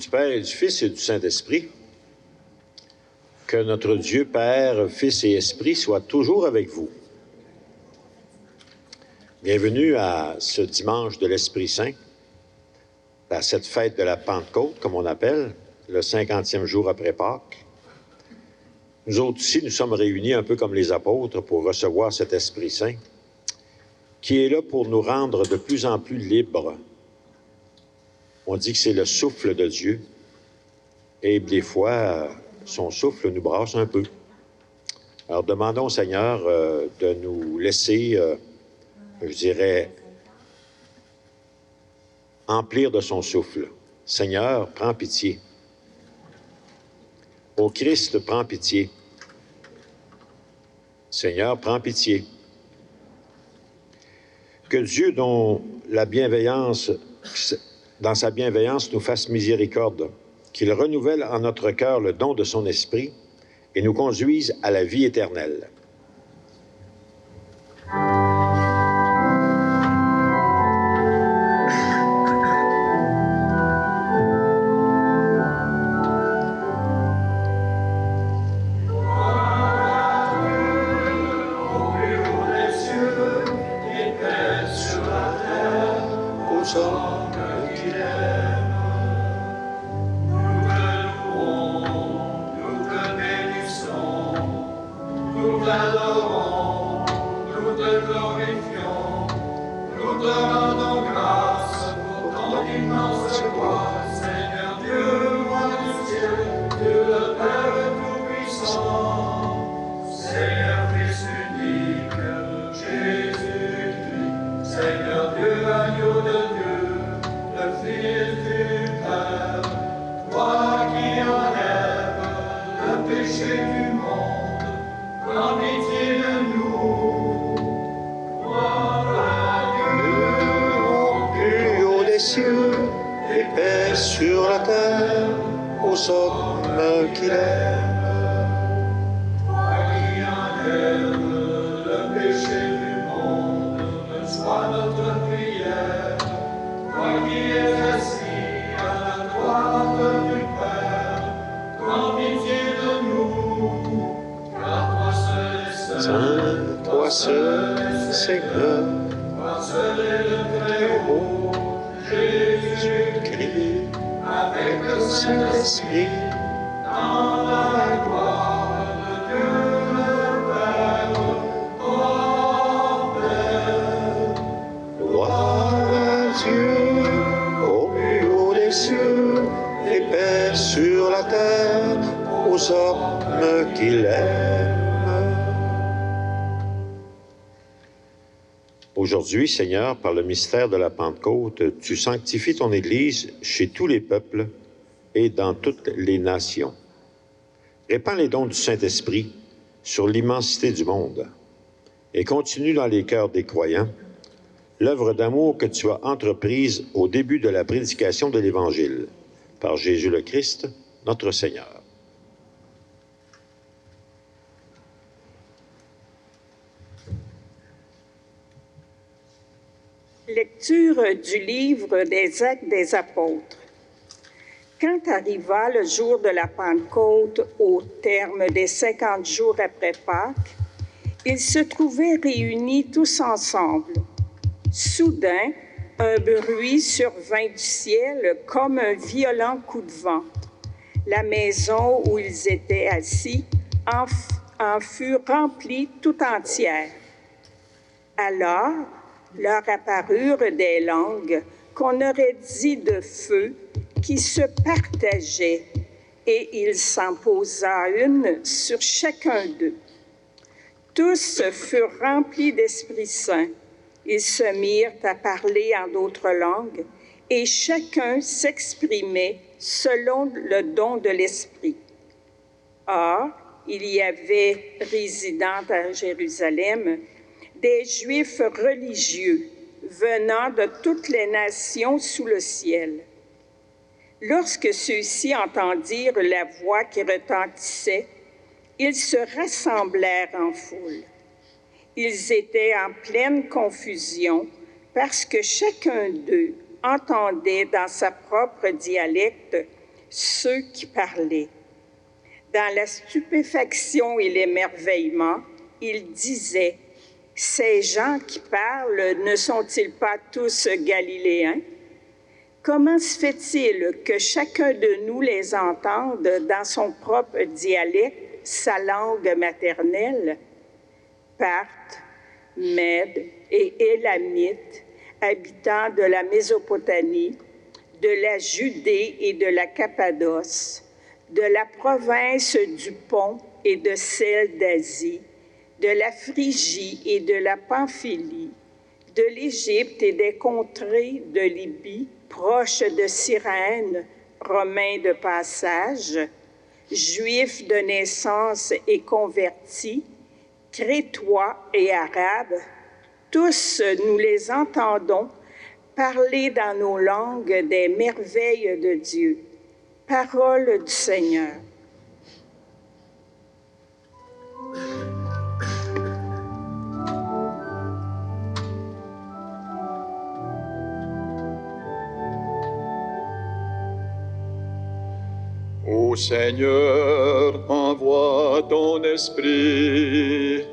du Père et du Fils et du Saint-Esprit. Que notre Dieu, Père, Fils et Esprit soit toujours avec vous. Bienvenue à ce dimanche de l'Esprit Saint, à cette fête de la Pentecôte, comme on appelle, le 50e jour après Pâques. Nous autres ici, nous sommes réunis un peu comme les apôtres pour recevoir cet Esprit Saint, qui est là pour nous rendre de plus en plus libres. On dit que c'est le souffle de Dieu, et des fois, son souffle nous brasse un peu. Alors, demandons au Seigneur de nous laisser, je dirais, emplir de son souffle. Seigneur, prends pitié. Ô Christ, prends pitié. Seigneur, prends pitié. Que Dieu, dans sa bienveillance, nous fasse miséricorde, qu'il renouvelle en notre cœur le don de son esprit et nous conduise à la vie éternelle. Sur la terre, aux hommes qu'il aime. Toi qui enlèves le péché du monde, sois notre prière. Toi qui es assis à la droite du Père, prends pitié de nous, car toi seul est saint, toi seul est Seigneur, toi seul est le Très-Haut, Jésus-Christ. Avec le Saint-Esprit, dans la gloire de Dieu le Père. Amen. Gloire à Dieu, au plus haut des cieux, et paix sur la terre, aux hommes qu'il aime. Aujourd'hui, Seigneur, par le mystère de la Pentecôte, tu sanctifies ton Église chez tous les peuples et dans toutes les nations. Répands les dons du Saint-Esprit sur l'immensité du monde et continue dans les cœurs des croyants l'œuvre d'amour que tu as entreprise au début de la prédication de l'Évangile, par Jésus le Christ, notre Seigneur. Lecture du livre des Actes des Apôtres. Quand arriva le jour de la Pentecôte, au terme des 50 jours après Pâques, ils se trouvaient réunis tous ensemble. Soudain, un bruit survint du ciel comme un violent coup de vent. La maison où ils étaient assis en fut remplie tout entière. Alors, leur apparurent des langues qu'on aurait dit de feu qui se partageaient, et il s'en posa une sur chacun d'eux. Tous furent remplis d'Esprit Saint. Ils se mirent à parler en d'autres langues, et chacun s'exprimait selon le don de l'Esprit. Or, il y avait résidant à Jérusalem des Juifs religieux venant de toutes les nations sous le ciel. Lorsque ceux-ci entendirent la voix qui retentissait, ils se rassemblèrent en foule. Ils étaient en pleine confusion parce que chacun d'eux entendait dans sa propre dialecte ceux qui parlaient. Dans la stupéfaction et l'émerveillement, ils disaient, « Ces gens qui parlent ne sont-ils pas tous galiléens? Comment se fait-il que chacun de nous les entende dans son propre dialecte, sa langue maternelle? » Parthes, Mèdes et Élamites, habitants de la Mésopotamie, de la Judée et de la Cappadoce, de la province du Pont et de celle d'Asie, de la Phrygie et de la Pamphylie, de l'Égypte et des contrées de Libye, proches de Cyrène, Romains de passage, Juifs de naissance et convertis, Crétois et Arabes, tous nous les entendons parler dans nos langues des merveilles de Dieu. Parole du Seigneur. Ô Seigneur, envoie ton esprit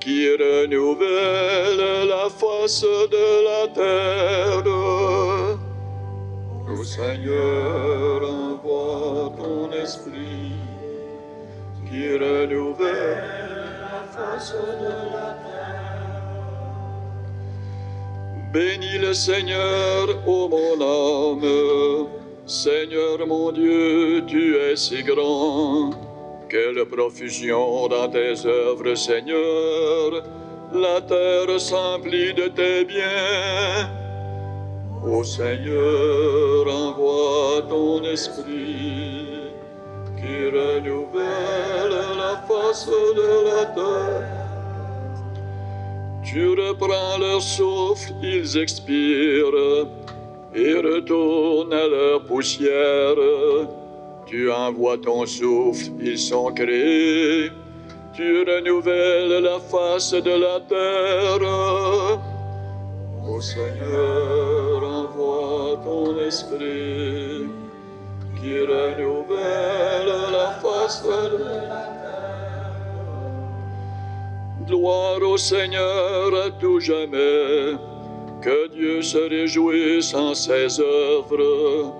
qui renouvelle la face de la terre. Ô Seigneur, envoie ton esprit qui renouvelle la face de la terre. Bénis le Seigneur, ô mon âme. Seigneur mon Dieu, tu es si grand. Quelle profusion dans tes œuvres, Seigneur. La terre s'emplit de tes biens. Ô Seigneur, envoie ton esprit qui renouvelle la face de la terre. Tu reprends leur souffle, ils expirent et retournent à leur poussière. Tu envoies ton souffle, ils sont créés. Tu renouvelles la face de la terre. Ô Seigneur, envoie ton esprit qui renouvelle la face de la terre. Gloire au Seigneur à tout jamais. Que Dieu se réjouisse en ses œuvres,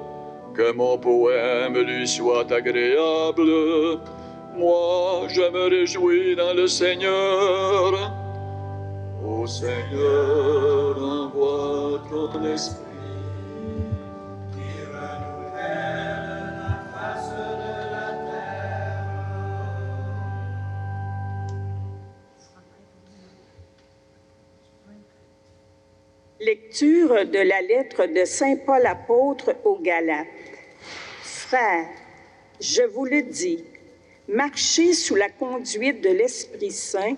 que mon poème lui soit agréable. Moi, je me réjouis dans le Seigneur. Ô Seigneur, envoie ton esprit qui renouvelle la face de la terre. Lecture de la lettre de Saint Paul apôtre aux Galates. Frères, je vous le dis, marchez sous la conduite de l'Esprit Saint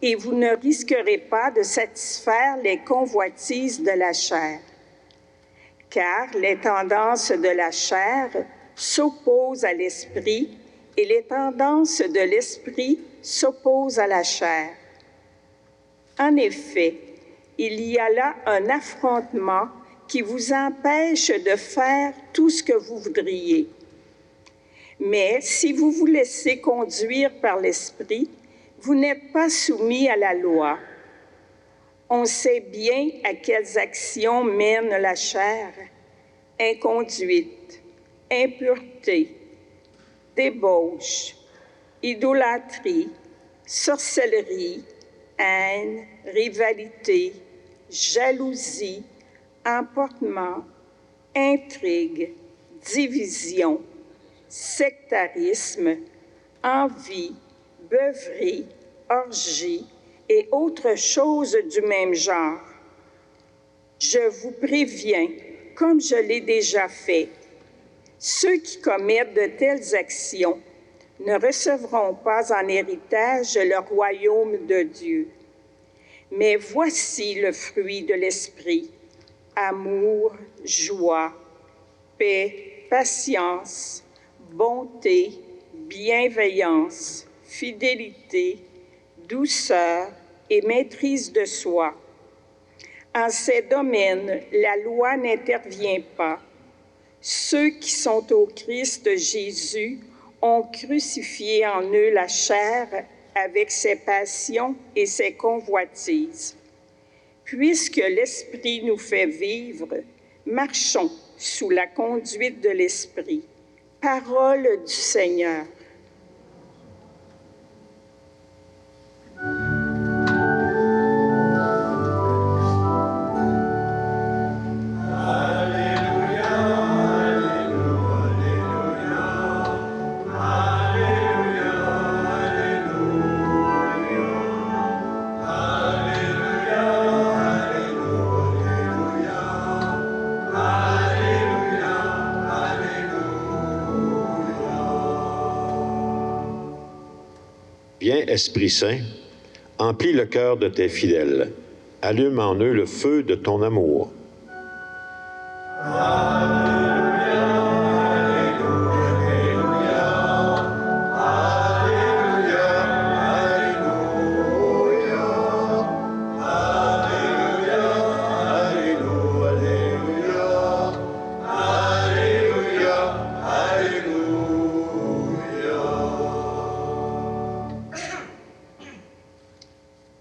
et vous ne risquerez pas de satisfaire les convoitises de la chair. Car les tendances de la chair s'opposent à l'esprit et les tendances de l'esprit s'opposent à la chair. En effet, il y a là un affrontement qui vous empêche de faire tout ce que vous voudriez. Mais si vous vous laissez conduire par l'Esprit, vous n'êtes pas soumis à la loi. On sait bien à quelles actions mène la chair: inconduite, impureté, débauche, idolâtrie, sorcellerie, haine, rivalité, jalousie, emportement, intrigue, division, sectarisme, envie, beuverie, orgie et autres choses du même genre. Je vous préviens, comme je l'ai déjà fait, ceux qui commettent de telles actions ne recevront pas en héritage le royaume de Dieu. Mais voici le fruit de l'esprit: amour, joie, paix, patience, bonté, bienveillance, fidélité, douceur et maîtrise de soi. En ces domaines, la loi n'intervient pas. Ceux qui sont au Christ Jésus ont crucifié en eux la chair avec ses passions et ses convoitises. Puisque l'Esprit nous fait vivre, marchons sous la conduite de l'Esprit. Parole du Seigneur. Viens, Esprit Saint, emplis le cœur de tes fidèles. Allume en eux le feu de ton amour.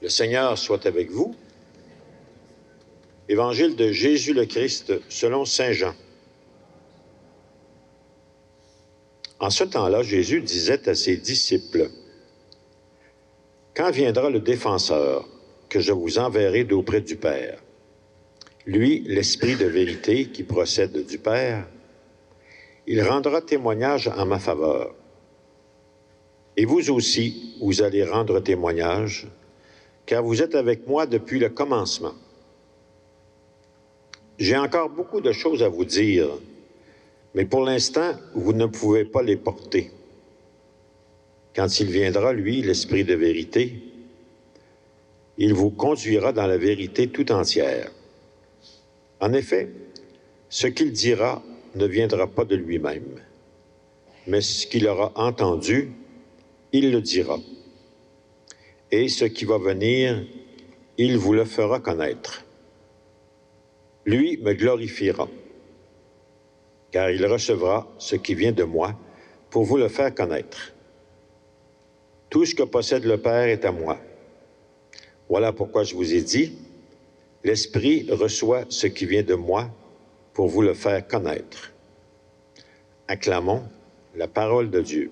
Le Seigneur soit avec vous. Évangile de Jésus le Christ selon saint Jean. En ce temps-là, Jésus disait à ses disciples, « Quand viendra le défenseur que je vous enverrai d'auprès du Père, lui, l'Esprit de vérité qui procède du Père, il rendra témoignage en ma faveur. Et vous aussi, vous allez rendre témoignage, car vous êtes avec moi depuis le commencement. J'ai encore beaucoup de choses à vous dire, mais pour l'instant, vous ne pouvez pas les porter. Quand il viendra, lui, l'Esprit de vérité, il vous conduira dans la vérité tout entière. En effet, ce qu'il dira ne viendra pas de lui-même, mais ce qu'il aura entendu, il le dira. Et ce qui va venir, il vous le fera connaître. Lui me glorifiera, car il recevra ce qui vient de moi pour vous le faire connaître. Tout ce que possède le Père est à moi. Voilà pourquoi je vous ai dit, l'Esprit reçoit ce qui vient de moi pour vous le faire connaître. Acclamons la parole de Dieu.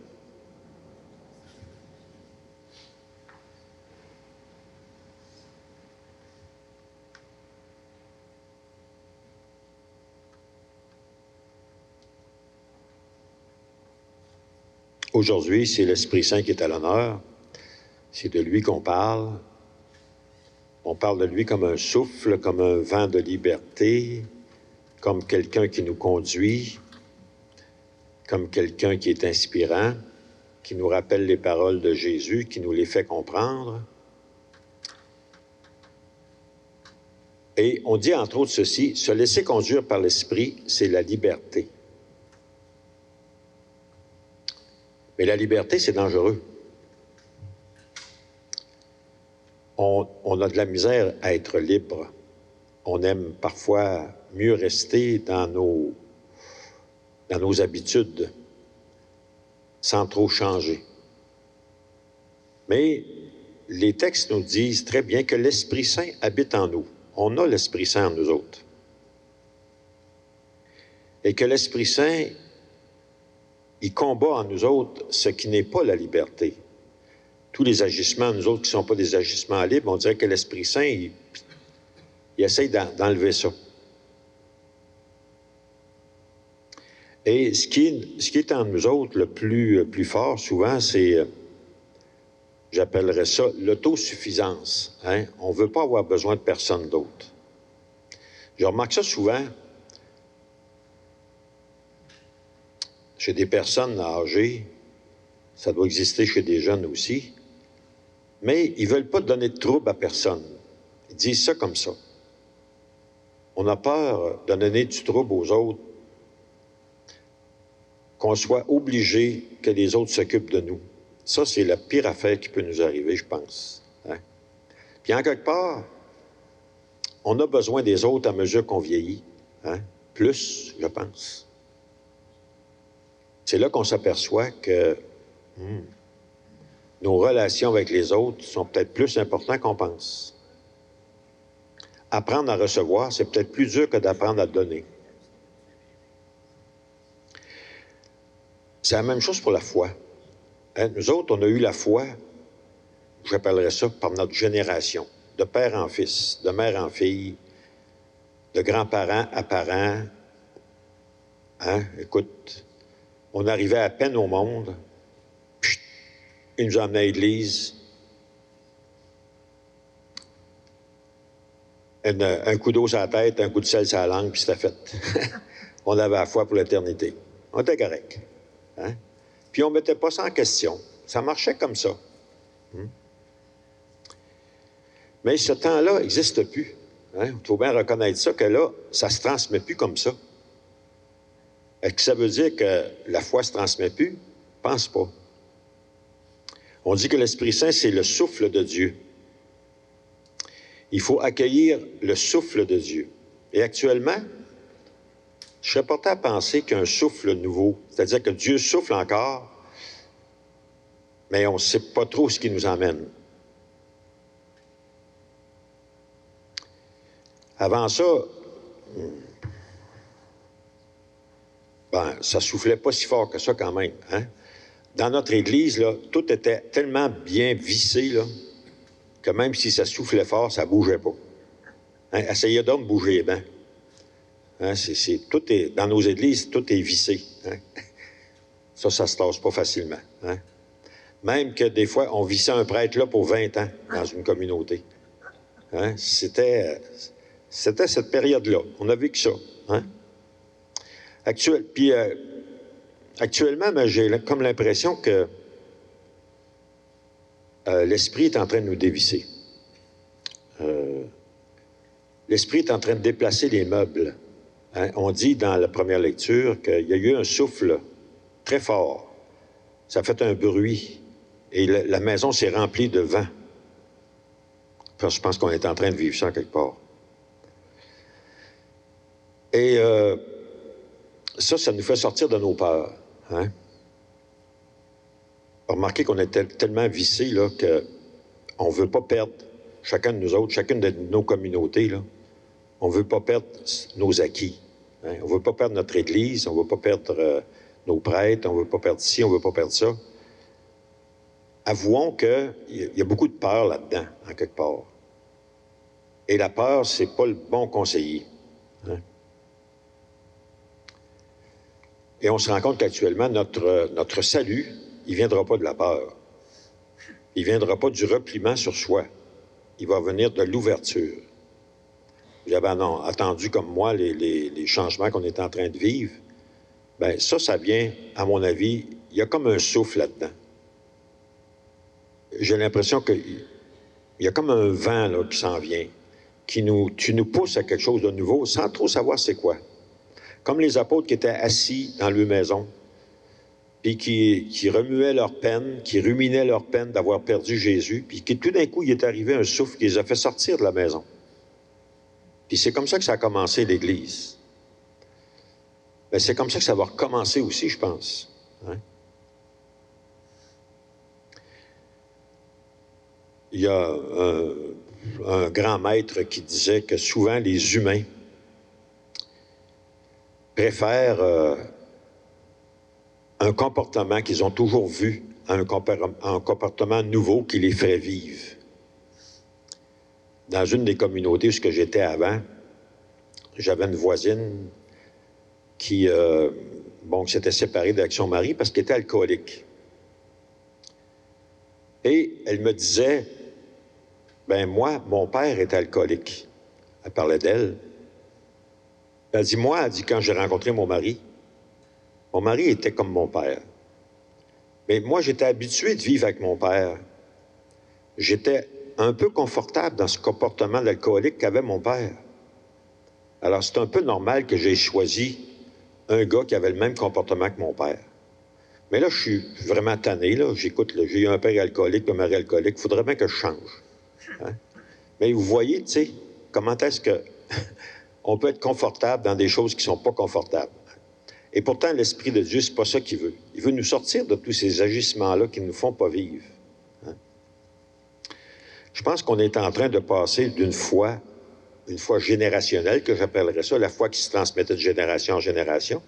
Aujourd'hui, c'est l'Esprit Saint qui est à l'honneur. C'est de lui qu'on parle. On parle de lui comme un souffle, comme un vent de liberté, comme quelqu'un qui nous conduit, comme quelqu'un qui est inspirant, qui nous rappelle les paroles de Jésus, qui nous les fait comprendre. Et on dit entre autres ceci, se laisser conduire par l'Esprit, c'est la liberté. Mais la liberté, c'est dangereux. On a de la misère à être libre. On aime parfois mieux rester dans nos habitudes, sans trop changer. Mais les textes nous disent très bien que l'Esprit Saint habite en nous. On a l'Esprit Saint en nous autres. Et que l'Esprit Saint, il combat en nous autres ce qui n'est pas la liberté. Tous les agissements, nous autres, qui ne sont pas des agissements libres, on dirait que l'Esprit Saint, il essaye d'enlever ça. Et ce qui est en nous autres le plus fort, souvent, c'est, j'appellerais ça, l'autosuffisance. Hein? On ne veut pas avoir besoin de personne d'autre. Je remarque ça souvent chez des personnes âgées, ça doit exister chez des jeunes aussi, mais ils ne veulent pas donner de trouble à personne. Ils disent ça comme ça. On a peur de donner du trouble aux autres, qu'on soit obligé que les autres s'occupent de nous. Ça, c'est la pire affaire qui peut nous arriver, je pense. Hein? Puis en quelque part, on a besoin des autres à mesure qu'on vieillit. Hein? Plus, je pense. c'est là qu'on s'aperçoit que nos relations avec les autres sont peut-être plus importantes qu'on pense. Apprendre à recevoir, c'est peut-être plus dur que d'apprendre à donner. C'est la même chose pour la foi. Hein? Nous autres, on a eu la foi, j'appellerais ça, par notre génération, de père en fils, de mère en fille, de grands-parents à parents. Hein? Écoute, on arrivait à peine au monde, puis ils nous emmenaient à l'église. Un coup d'eau sur la tête, un coup de sel sur la langue, puis c'était fait. On avait la foi pour l'éternité. On était correct. Hein? Puis on ne mettait pas ça en question. Ça marchait comme ça. Mais ce temps-là n'existe plus. Hein? Il faut bien reconnaître ça, que là, ça ne se transmet plus comme ça. Est-ce que ça veut dire que la foi ne se transmet plus? Je ne pense pas. On dit que l'Esprit Saint, c'est le souffle de Dieu. Il faut accueillir le souffle de Dieu. Et actuellement, je serais porté à penser qu'un souffle nouveau, c'est-à-dire que Dieu souffle encore, mais on ne sait pas trop ce qui nous emmène. Avant ça, ça soufflait pas si fort que ça quand même. Hein? Dans notre Église, là, tout était tellement bien vissé là, que même si ça soufflait fort, ça ne bougeait pas. Hein? Essayez donc de bouger les dents. Hein? Tout est, dans nos églises, tout est vissé. Hein? Ça ne se tasse pas facilement. Hein? Même que des fois, on vissait un prêtre là pour 20 ans dans une communauté. Hein? C'était cette période-là. On a vécu ça. Hein? Actuellement, j'ai comme l'impression que l'Esprit est en train de nous dévisser. L'Esprit est en train de déplacer les meubles. Hein? On dit dans la première lecture qu'il y a eu un souffle très fort. Ça a fait un bruit. Et la maison s'est remplie de vent. Enfin, je pense qu'on est en train de vivre ça quelque part. Et ça nous fait sortir de nos peurs. Hein? Remarquez qu'on est tellement vissés là, qu'on ne veut pas perdre, chacun de nous autres, chacune de nos communautés, là, on ne veut pas perdre nos acquis. Hein? On ne veut pas perdre notre Église, on ne veut pas perdre nos prêtres, on ne veut pas perdre ci, on ne veut pas perdre ça. Avouons qu'il y a beaucoup de peur là-dedans, en quelque part. Et la peur, ce n'est pas le bon conseiller. Hein? Et on se rend compte qu'actuellement, notre salut, il ne viendra pas de la peur. Il ne viendra pas du repliement sur soi. Il va venir de l'ouverture. Vous avez attendu comme moi les changements qu'on est en train de vivre. Bien, ça vient, à mon avis, il y a comme un souffle là-dedans. J'ai l'impression qu'il y a comme un vent là, qui s'en vient, qui nous pousse à quelque chose de nouveau sans trop savoir c'est quoi. Comme les apôtres qui étaient assis dans leur maison, puis qui remuaient leur peine, qui ruminaient leur peine d'avoir perdu Jésus, puis tout d'un coup, il est arrivé un souffle qui les a fait sortir de la maison. Puis c'est comme ça que ça a commencé l'Église. Bien, c'est comme ça que ça va recommencer aussi, je pense. Hein? Il y a un grand maître qui disait que souvent les humains préfèrent un comportement qu'ils ont toujours vu à un comportement nouveau qui les ferait vivre. Dans une des communautés où j'étais avant, j'avais une voisine qui s'était séparée d'Action Marie parce qu'elle était alcoolique. Et elle me disait, moi, mon père était alcoolique. Elle parlait d'elle. Elle dit, quand j'ai rencontré mon mari était comme mon père. Mais moi, j'étais habitué de vivre avec mon père. J'étais un peu confortable dans ce comportement d'alcoolique qu'avait mon père. Alors, c'est un peu normal que j'ai choisi un gars qui avait le même comportement que mon père. Mais là, je suis vraiment tanné, là. J'écoute, j'ai eu un père alcoolique, un mari alcoolique. Il faudrait bien que je change. Hein? Mais vous voyez, tu sais, comment est-ce que on peut être confortable dans des choses qui ne sont pas confortables. Et pourtant, l'Esprit de Dieu, c'est pas ça qu'il veut. Il veut nous sortir de tous ces agissements-là qui ne nous font pas vivre. Hein? Je pense qu'on est en train de passer d'une foi, une foi générationnelle, que j'appellerais ça, la foi qui se transmettait de génération en génération,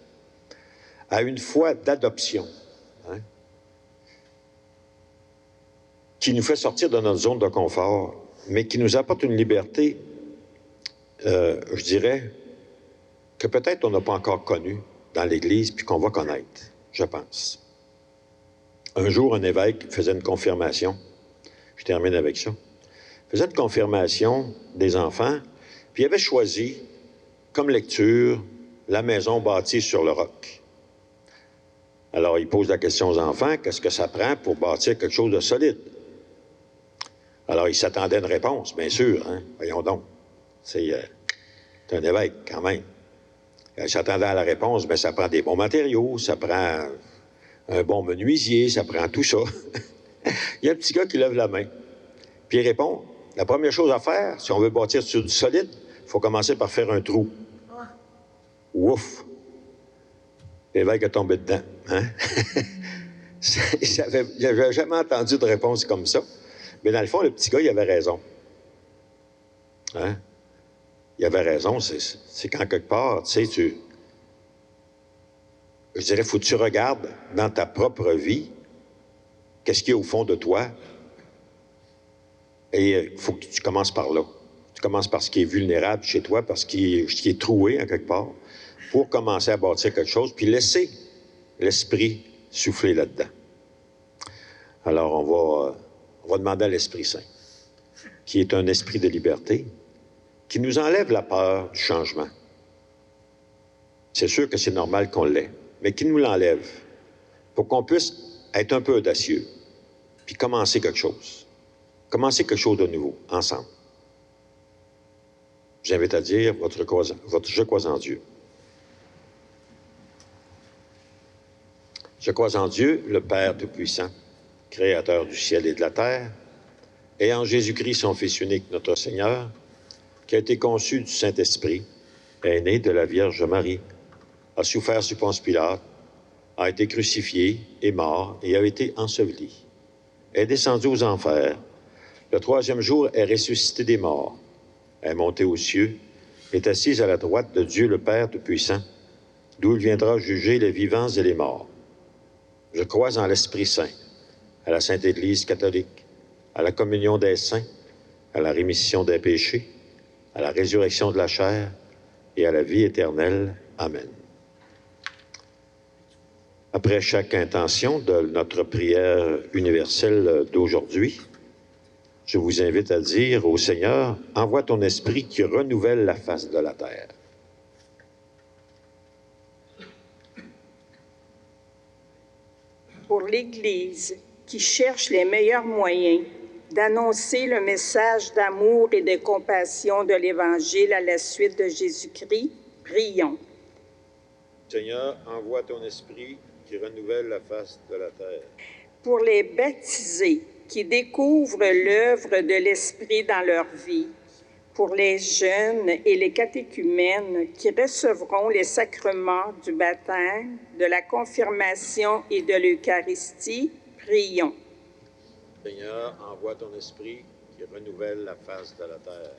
à une foi d'adoption, hein? Qui nous fait sortir de notre zone de confort, mais qui nous apporte une liberté, je dirais, que peut-être on n'a pas encore connue dans l'Église, puis qu'on va connaître, je pense. Un jour, un évêque faisait une confirmation. Je termine avec ça. Il faisait une confirmation des enfants, puis il avait choisi, comme lecture, la maison bâtie sur le roc. Alors, il pose la question aux enfants, qu'est-ce que ça prend pour bâtir quelque chose de solide? Alors, il s'attendait à une réponse, bien sûr, hein? Voyons donc. C'est un évêque, quand même. Il s'attendait à la réponse, bien, ça prend des bons matériaux, ça prend un bon menuisier, ça prend tout ça. Il y a un petit gars qui lève la main, puis il répond, la première chose à faire, si on veut bâtir sur du solide, il faut commencer par faire un trou. Ouf! L'évêque est tombé dedans. Hein? Il n'avait jamais entendu de réponse comme ça. Mais dans le fond, le petit gars, il avait raison. Hein? Il avait raison. C'est quand quelque part, tu sais, je dirais, faut que tu regardes dans ta propre vie qu'est-ce qu'il y a au fond de toi. Et il faut que tu commences par là. Tu commences par ce qui est vulnérable chez toi, par ce qui est troué, en quelque part, pour commencer à bâtir quelque chose, puis laisser l'Esprit souffler là-dedans. Alors, on va demander à l'Esprit Saint, qui est un esprit de liberté, qui nous enlève la peur du changement. C'est sûr que c'est normal qu'on l'ait, mais qui nous l'enlève pour qu'on puisse être un peu audacieux, puis commencer quelque chose. Commencer quelque chose de nouveau, ensemble. Je vous invite à dire votre je crois en Dieu. Je crois en Dieu, le Père Tout-Puissant, Créateur du ciel et de la terre, et en Jésus-Christ, son Fils unique, notre Seigneur, qui a été conçu du Saint-Esprit, est né de la Vierge Marie, a souffert sous Ponce Pilate, a été crucifié, est mort et a été enseveli, est descendu aux enfers. Le troisième jour est ressuscité des morts, est monté aux cieux, est assis à la droite de Dieu le Père Tout-Puissant, d'où il viendra juger les vivants et les morts. Je crois en l'Esprit Saint, à la Sainte Église catholique, à la communion des saints, à la rémission des péchés, à la résurrection de la chair et à la vie éternelle. Amen. Après chaque intention de notre prière universelle d'aujourd'hui, je vous invite à dire au Seigneur, envoie ton esprit qui renouvelle la face de la terre. Pour l'Église qui cherche les meilleurs moyens d'annoncer le message d'amour et de compassion de l'Évangile à la suite de Jésus-Christ, prions. Seigneur, envoie ton esprit qui renouvelle la face de la terre. Pour les baptisés qui découvrent l'œuvre de l'Esprit dans leur vie, pour les jeunes et les catéchumènes qui recevront les sacrements du baptême, de la confirmation et de l'Eucharistie, prions. Seigneur, envoie ton esprit qui renouvelle la face de la terre.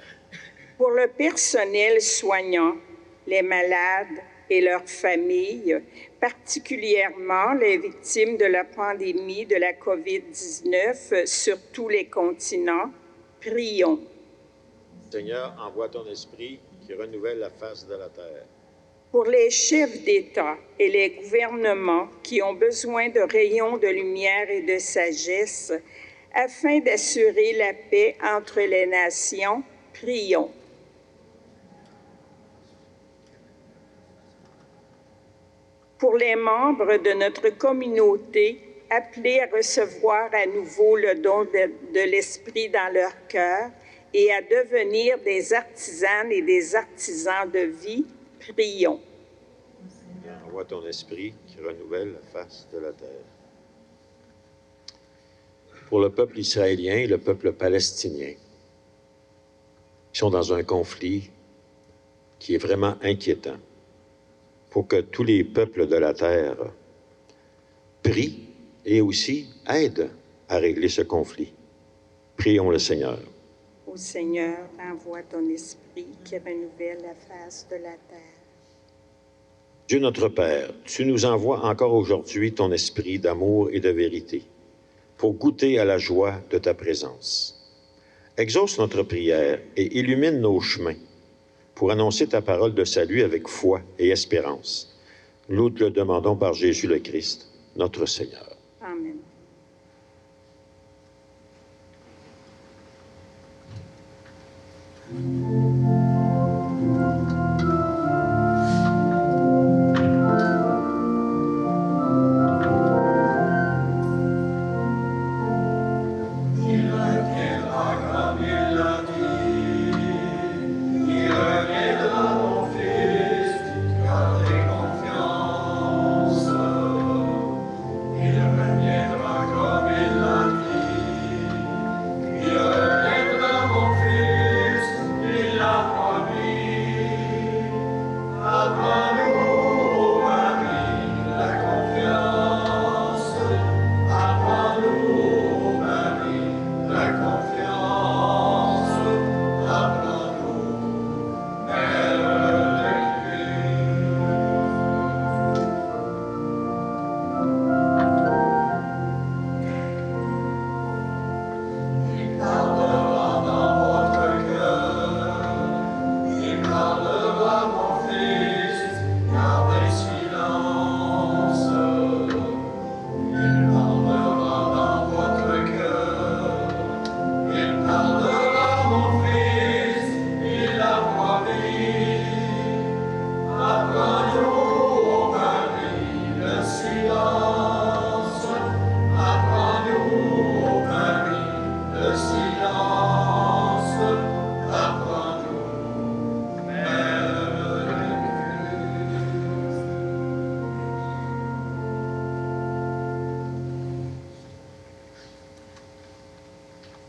Pour le personnel soignant, les malades et leurs familles, particulièrement les victimes de la pandémie de la COVID-19 sur tous les continents, prions. Seigneur, envoie ton esprit qui renouvelle la face de la terre. Pour les chefs d'État et les gouvernements qui ont besoin de rayons de lumière et de sagesse afin d'assurer la paix entre les nations, prions. Pour les membres de notre communauté appelés à recevoir à nouveau le don de l'Esprit dans leur cœur et à devenir des artisanes et des artisans de vie, prions. Envoie ton esprit qui renouvelle la face de la terre. Pour le peuple israélien et le peuple palestinien, qui sont dans un conflit qui est vraiment inquiétant. pour que tous les peuples de la terre prient et aussi aident à régler ce conflit. Prions le Seigneur. Ô Seigneur, envoie ton esprit qui renouvelle la face de la terre. Dieu notre Père, tu nous envoies encore aujourd'hui ton esprit d'amour et de vérité pour goûter à la joie de ta présence. Exauce notre prière et illumine nos chemins pour annoncer ta parole de salut avec foi et espérance. Nous te le demandons par Jésus le Christ, notre Seigneur. Amen.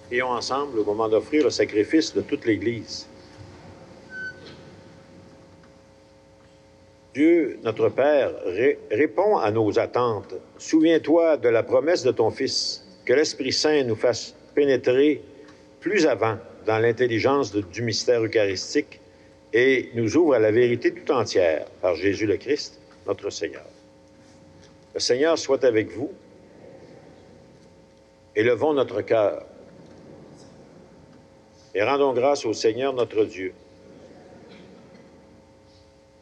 Prions ensemble au moment d'offrir le sacrifice de toute l'Église. Dieu, notre Père, répond à nos attentes. Souviens-toi de la promesse de ton Fils, que l'Esprit Saint nous fasse pénétrer plus avant dans l'intelligence du mystère eucharistique et nous ouvre à la vérité tout entière par Jésus le Christ, notre Seigneur. Le Seigneur soit avec vous. Élevons notre cœur et rendons grâce au Seigneur notre Dieu.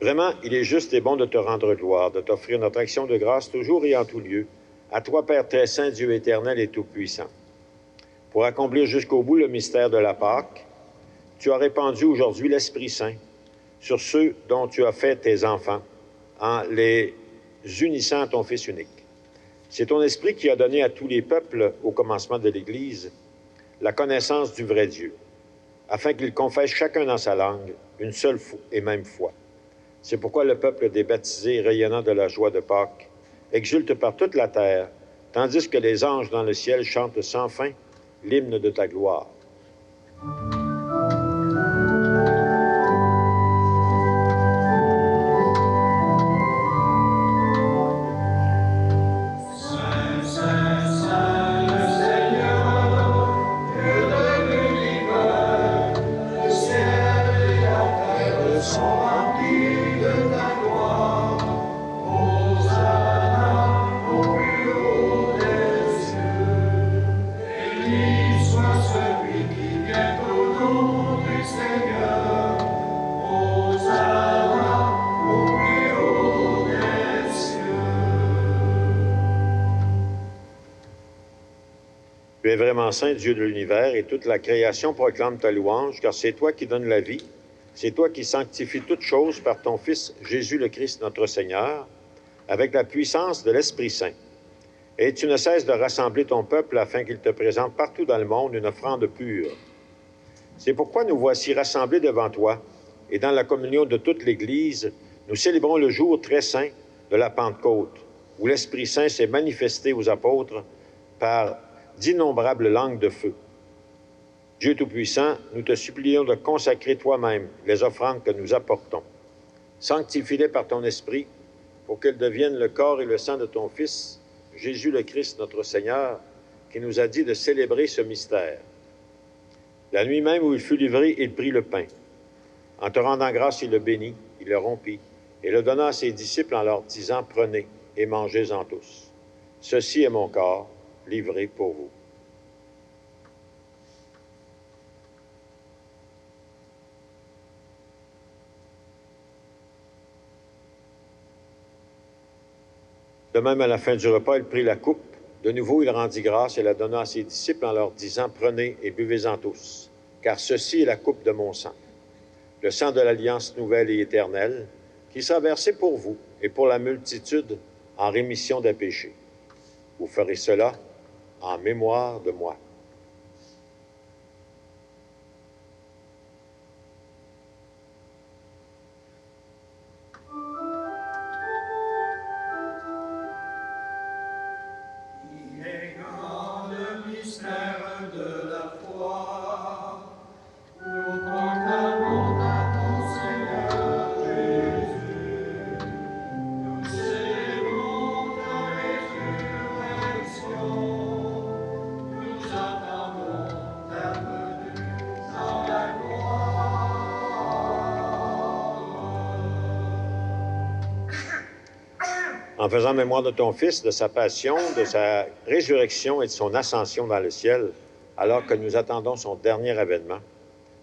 Vraiment, il est juste et bon de te rendre gloire, de t'offrir notre action de grâce toujours et en tout lieu, à toi, Père très saint, Dieu éternel et tout-puissant. Pour accomplir jusqu'au bout le mystère de la Pâque, tu as répandu aujourd'hui l'Esprit Saint sur ceux dont tu as fait tes enfants, en les unissant à ton Fils unique. C'est ton Esprit qui a donné à tous les peuples, au commencement de l'Église, la connaissance du vrai Dieu, afin qu'ils confessent chacun dans sa langue une seule et même foi. C'est pourquoi le peuple des baptisés, rayonnant de la joie de Pâques, exulte par toute la terre, tandis que les anges dans le ciel chantent sans fin l'hymne de ta gloire. Tu es vraiment saint, Dieu de l'univers, et toute la création proclame ta louange, car c'est toi qui donnes la vie, c'est toi qui sanctifies toutes choses par ton Fils Jésus le Christ, notre Seigneur, avec la puissance de l'Esprit Saint. Et tu ne cesses de rassembler ton peuple afin qu'il te présente partout dans le monde une offrande pure. C'est pourquoi nous voici rassemblés devant toi, et dans la communion de toute l'Église, nous célébrons le jour très saint de la Pentecôte, où l'Esprit Saint s'est manifesté aux apôtres par d'innombrables langues de feu. Dieu Tout-Puissant, nous te supplions de consacrer toi-même les offrandes que nous apportons. Sanctifie-les par ton esprit, pour qu'ils deviennent le corps et le sang de ton Fils, Jésus le Christ, notre Seigneur, qui nous a dit de célébrer ce mystère. La nuit même où il fut livré, il prit le pain. En te rendant grâce, il le bénit, il le rompit, et le donna à ses disciples en leur disant, « Prenez et mangez-en tous. Ceci est mon corps, livré pour vous. » De même, à la fin du repas, il prit la coupe. De nouveau, il rendit grâce et la donna à ses disciples en leur disant, « Prenez et buvez-en tous, car ceci est la coupe de mon sang, le sang de l'alliance nouvelle et éternelle, qui sera versé pour vous et pour la multitude en rémission des péchés. Vous ferez cela en mémoire de moi. » En faisant mémoire de ton Fils, de sa passion, de sa résurrection et de son ascension dans le ciel, alors que nous attendons son dernier avènement,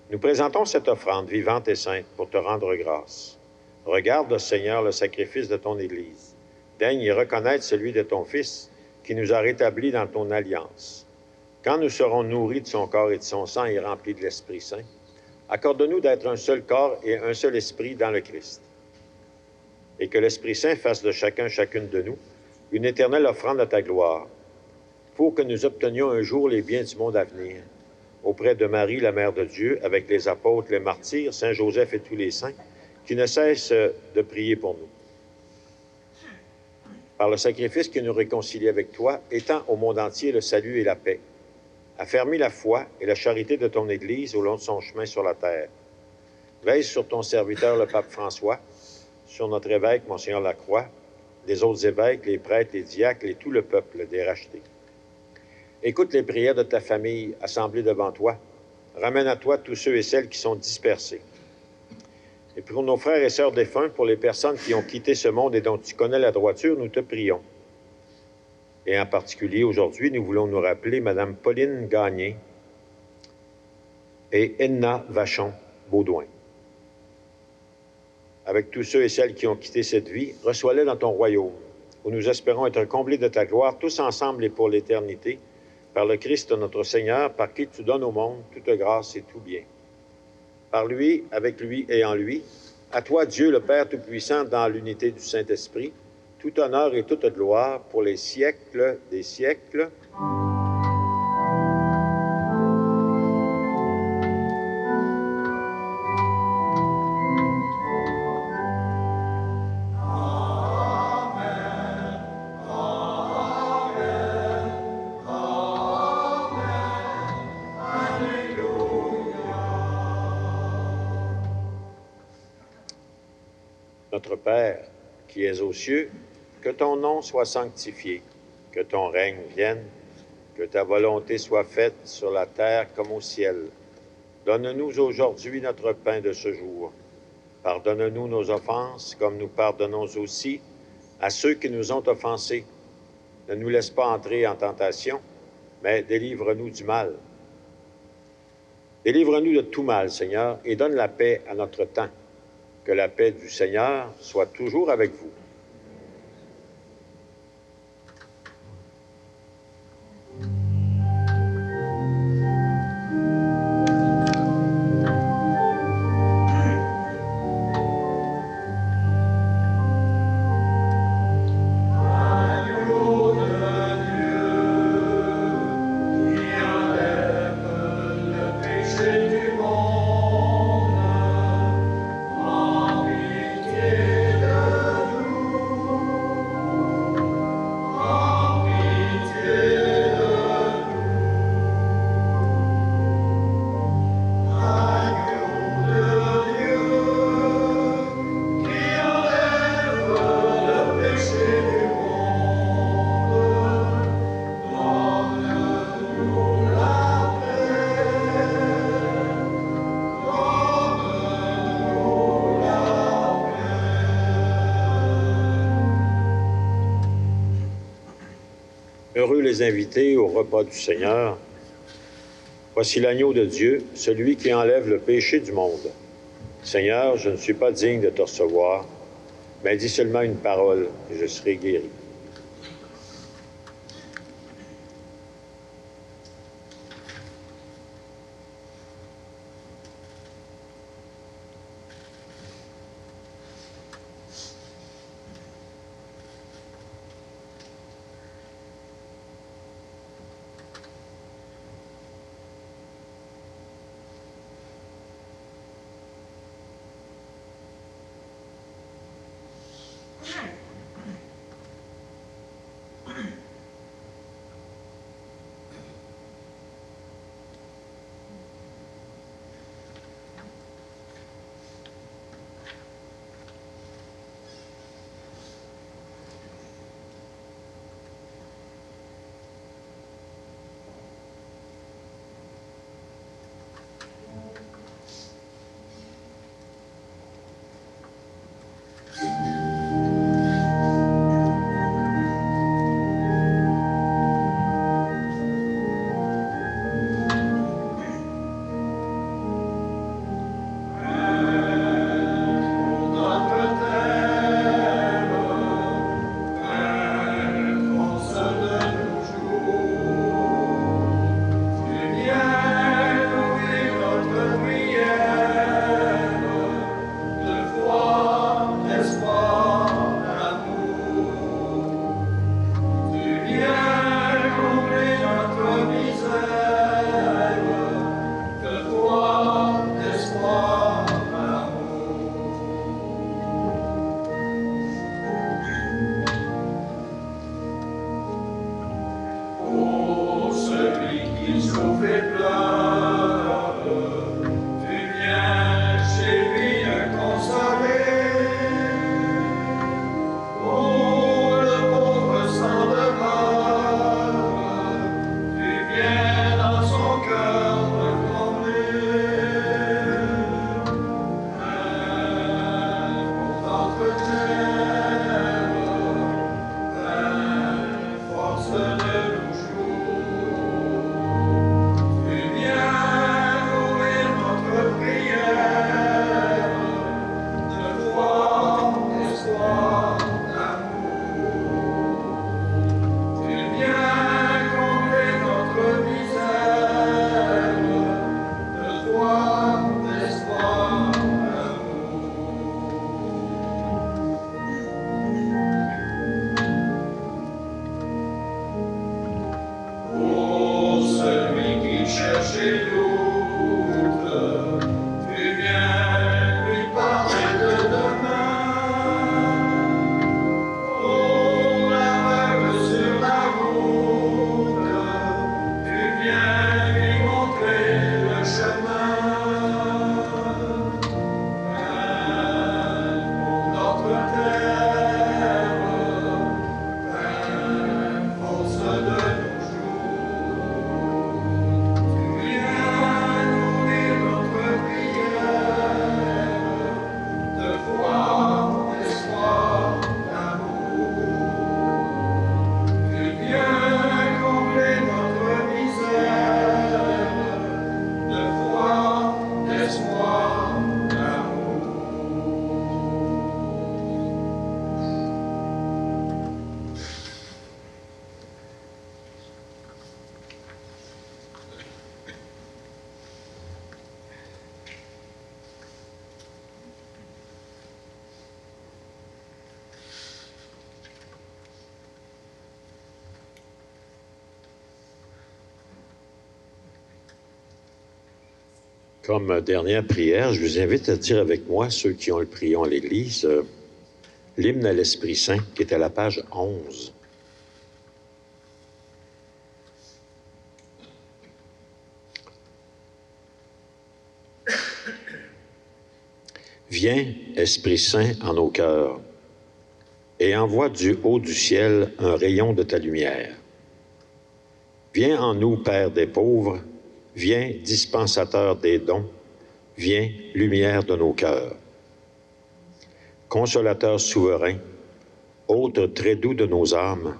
nous présentons cette offrande vivante et sainte pour te rendre grâce. Regarde, Seigneur, le sacrifice de ton Église. Daigne y reconnaître celui de ton Fils qui nous a rétablis dans ton alliance. Quand nous serons nourris de son corps et de son sang et remplis de l'Esprit Saint, accorde-nous d'être un seul corps et un seul esprit dans le Christ. Et que l'Esprit Saint fasse de chacune de nous une éternelle offrande à ta gloire, pour que nous obtenions un jour les biens du monde à venir, auprès de Marie, la Mère de Dieu, avec les apôtres, les martyrs, Saint Joseph et tous les saints, qui ne cessent de prier pour nous. Par le sacrifice qui nous réconcilie avec toi, étends au monde entier le salut et la paix. Affermis la foi et la charité de ton Église au long de son chemin sur la terre. Veille sur ton serviteur, le pape François, sur notre évêque, Monseigneur Lacroix, les autres évêques, les prêtres, les diacres et tout le peuple des rachetés. Écoute les prières de ta famille assemblée devant toi. Ramène à toi tous ceux et celles qui sont dispersés. Et pour nos frères et sœurs défunts, pour les personnes qui ont quitté ce monde et dont tu connais la droiture, nous te prions. Et en particulier, aujourd'hui, nous voulons nous rappeler Mme Pauline Gagné et Edna Vachon-Baudouin. Avec tous ceux et celles qui ont quitté cette vie, reçois-les dans ton royaume, où nous espérons être comblés de ta gloire, tous ensemble et pour l'éternité, par le Christ notre Seigneur, par qui tu donnes au monde toute grâce et tout bien. Par lui, avec lui et en lui, à toi, Dieu le Père Tout-Puissant, dans l'unité du Saint-Esprit, tout honneur et toute gloire pour les siècles des siècles. Notre Père, qui es aux cieux, que ton nom soit sanctifié, que ton règne vienne, que ta volonté soit faite sur la terre comme au ciel. Donne-nous aujourd'hui notre pain de ce jour. Pardonne-nous nos offenses, comme nous pardonnons aussi à ceux qui nous ont offensés. Ne nous laisse pas entrer en tentation, mais délivre-nous du mal. Délivre-nous de tout mal, Seigneur, et donne la paix à notre temps. Que la paix du Seigneur soit toujours avec vous. En pitié de nous. les inviter au repas du Seigneur. Voici l'agneau de Dieu, celui qui enlève le péché du monde. Seigneur, je ne suis pas digne de te recevoir, mais dis seulement une parole et je serai guéri. Comme dernière prière, je vous invite à dire avec moi, ceux qui ont le prion à l'Église, l'hymne à l'Esprit Saint, qui est à la page 11. Viens, Esprit Saint, en nos cœurs, et envoie du haut du ciel un rayon de ta lumière. Viens en nous, Père des pauvres, viens, dispensateur des dons, viens, lumière de nos cœurs. Consolateur souverain, hôte très doux de nos âmes,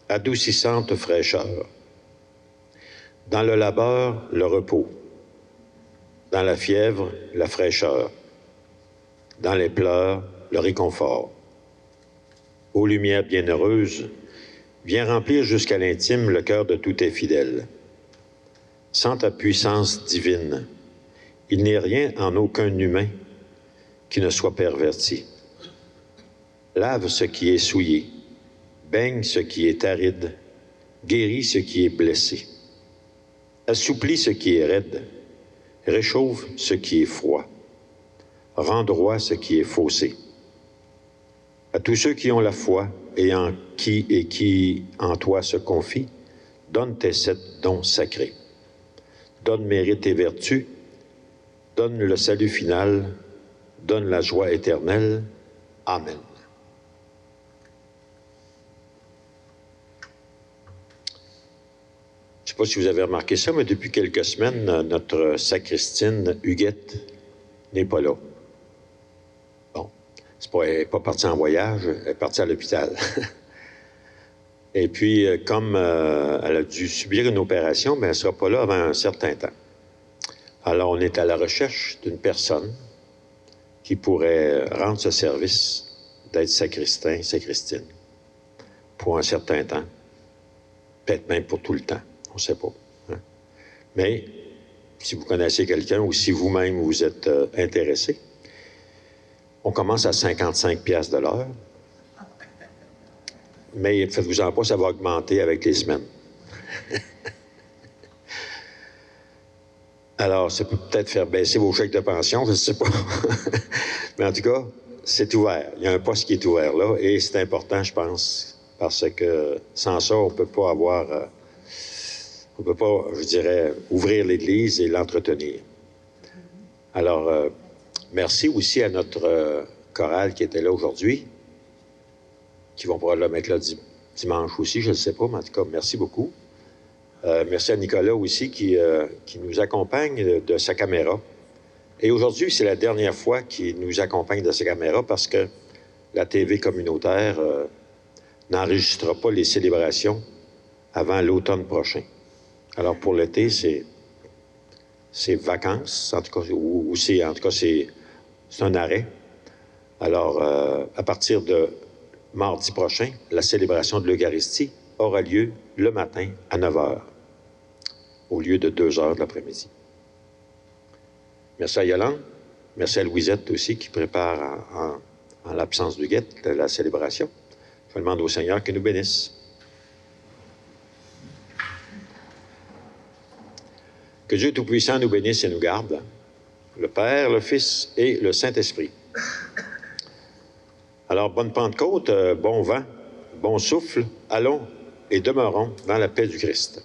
adoucissante fraîcheur. Dans le labeur, le repos. Dans la fièvre, la fraîcheur. Dans les pleurs, le réconfort. Ô lumière bienheureuse, viens remplir jusqu'à l'intime le cœur de tous tes fidèles. Sans ta puissance divine, il n'est rien en aucun humain qui ne soit perverti. Lave ce qui est souillé, baigne ce qui est aride, guéris ce qui est blessé. Assouplis ce qui est raide, réchauffe ce qui est froid, rends droit ce qui est faussé. À tous ceux qui ont la foi et qui en toi se confient, donne tes 7 dons sacrés. Donne mérite et vertu, donne le salut final, donne la joie éternelle. Amen. Je ne sais pas si vous avez remarqué ça, mais depuis quelques semaines, notre sacristine Huguette n'est pas là. Bon, elle n'est pas partie en voyage, elle est partie à l'hôpital. Et puis, comme elle a dû subir une opération, bien, elle ne sera pas là avant un certain temps. Alors, on est à la recherche d'une personne qui pourrait rendre ce service d'être sacristain, sacristine, pour un certain temps, peut-être même pour tout le temps, on ne sait pas. Hein? Mais, si vous connaissez quelqu'un ou si vous-même vous êtes intéressé, on commence à 55 $ de l'heure. Mais faites-vous-en pas, ça va augmenter avec les semaines. Alors, ça peut peut-être faire baisser vos chèques de pension, je ne sais pas. Mais en tout cas, c'est ouvert. Il y a un poste qui est ouvert là, et c'est important, je pense, parce que sans ça, on ne peut pas avoir... on ne peut pas, je dirais, ouvrir l'Église et l'entretenir. Alors, merci aussi à notre chorale qui était là aujourd'hui, qui vont pouvoir le mettre là dimanche aussi, je ne sais pas, mais en tout cas, merci beaucoup. Merci à Nicolas aussi qui nous accompagne de sa caméra. Et aujourd'hui, c'est la dernière fois qu'il nous accompagne de sa caméra parce que la TV communautaire n'enregistrera pas les célébrations avant l'automne prochain. Alors pour l'été, c'est vacances, en tout cas, ou c'est un arrêt. Alors, à partir de mardi prochain, la célébration de l'Eucharistie aura lieu le matin à 9 h, au lieu de 2 h de l'après-midi. Merci à Yolande, merci à Louisette aussi qui prépare en l'absence de Guette la célébration. Je demande au Seigneur qu'il nous bénisse. Que Dieu Tout-Puissant nous bénisse et nous garde, le Père, le Fils et le Saint-Esprit. Alors, bonne Pentecôte, bon vent, bon souffle, allons et demeurons dans la paix du Christ.